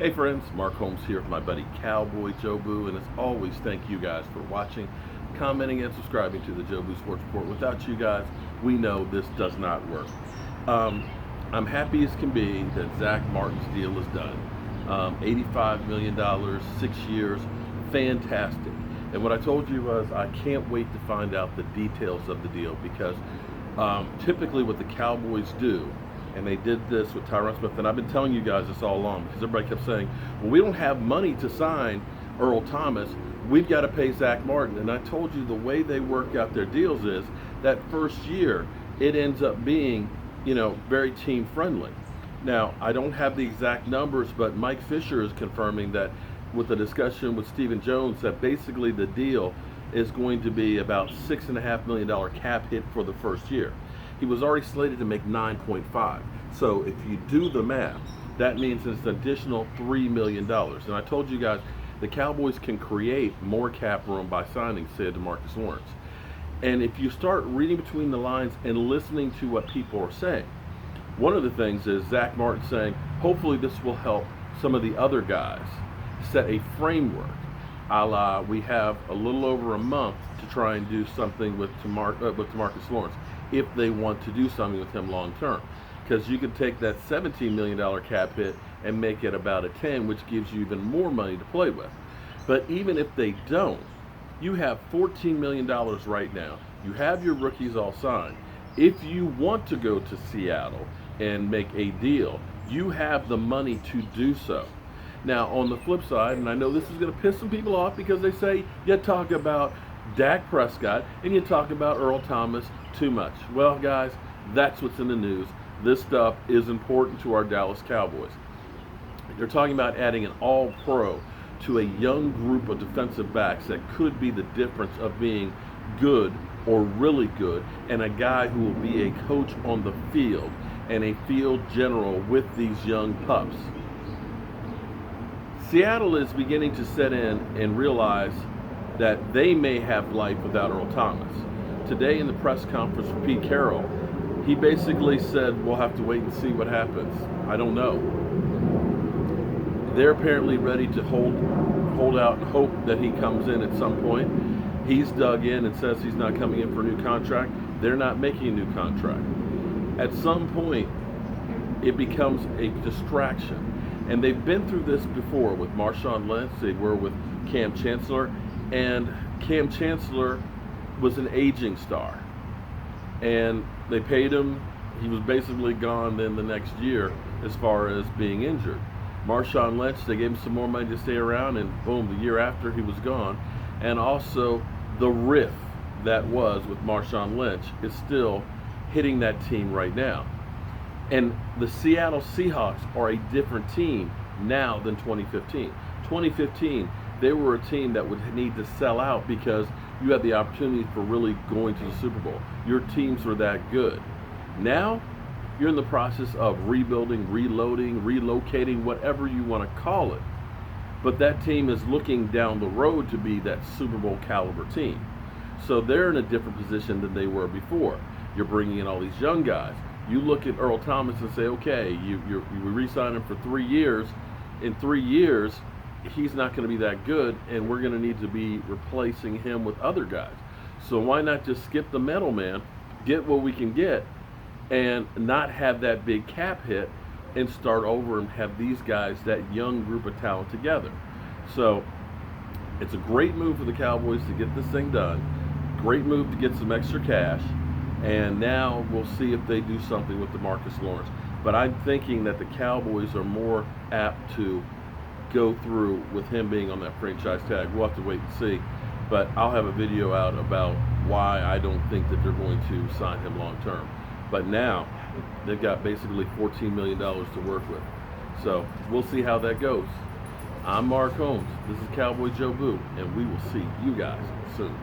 Hey friends, Mark Holmes here with my buddy Cowboy Joe Boo, and as always, thank you guys for watching, commenting, and subscribing to the Joe Boo Sports Report. Without you guys, we know this does not work. I'm happy as can be that Zack Martin's deal is done. $85 million, 6 years, fantastic. And what I told you was I can't wait to find out the details of the deal because typically what the Cowboys do, and they did this with Tyron Smith, and I've been telling you guys this all along because everybody kept saying, well, we don't have money to sign Earl Thomas, we've got to pay Zack Martin. And I told you the way they work out their deals is that first year it ends up being, very team friendly. Now, I don't have the exact numbers, but Mike Fisher is confirming that with the discussion with Stephen Jones that basically the deal is going to be about $6.5 million cap hit for the first year. He was already slated to make 9.5. So if you do the math, that means it's an additional $3 million. And I told you guys, the Cowboys can create more cap room by signing, say, DeMarcus Lawrence. And if you start reading between the lines and listening to what people are saying, one of the things is Zack Martin saying, hopefully this will help some of the other guys set a framework. A la, we have a little over a month to try and do something with DeMarcus Lawrence if they want to do something with him long term. Because you could take that $17 million cap hit and make it about a 10, which gives you even more money to play with. But even if they don't, you have $14 million right now. You have your rookies all signed. If you want to go to Seattle and make a deal, you have the money to do so. Now, on the flip side, and I know this is going to piss some people off because they say you talk about Dak Prescott and you talk about Earl Thomas too much. Well, guys, that's what's in the news. This stuff is important to our Dallas Cowboys. They're talking about adding an all-pro to a young group of defensive backs that could be the difference of being good or really good, and a guy who will be a coach on the field and a field general with these young pups. Seattle is beginning to set in and realize that they may have life without Earl Thomas. Today in the press conference for Pete Carroll, he basically said, we'll have to wait and see what happens. I don't know. They're apparently ready to hold out and hope that he comes in at some point. He's dug in and says he's not coming in for a new contract. They're not making a new contract. At some point, it becomes a distraction. And they've been through this before with Marshawn Lynch. They were with Cam Chancellor. And Cam Chancellor was an aging star. And they paid him. He was basically gone then the next year as far as being injured. Marshawn Lynch, they gave him some more money to stay around, and boom, the year after he was gone. And also the riff that was with Marshawn Lynch is still hitting that team right now. And the Seattle Seahawks are a different team now than 2015. 2015, they were a team that would need to sell out because you had the opportunity for really going to the Super Bowl. Your teams were that good. Now, you're in the process of rebuilding, reloading, relocating, whatever you want to call it. But that team is looking down the road to be that Super Bowl caliber team. So they're in a different position than they were before. You're bringing in all these young guys. You look at Earl Thomas and say, okay, you re-sign him for 3 years. In 3 years, he's not going to be that good, and we're going to need to be replacing him with other guys. So why not just skip the middleman, get what we can get, and not have that big cap hit and start over and have these guys, that young group of talent together. So it's a great move for the Cowboys to get this thing done. Great move to get some extra cash. And now we'll see if they do something with DeMarcus Lawrence. But I'm thinking that the Cowboys are more apt to go through with him being on that franchise tag. We'll have to wait and see. But I'll have a video out about why I don't think that they're going to sign him long term. But now they've got basically $14 million to work with. So we'll see how that goes. I'm Mark Holmes. This is Cowboy Joe Boo, and we will see you guys soon.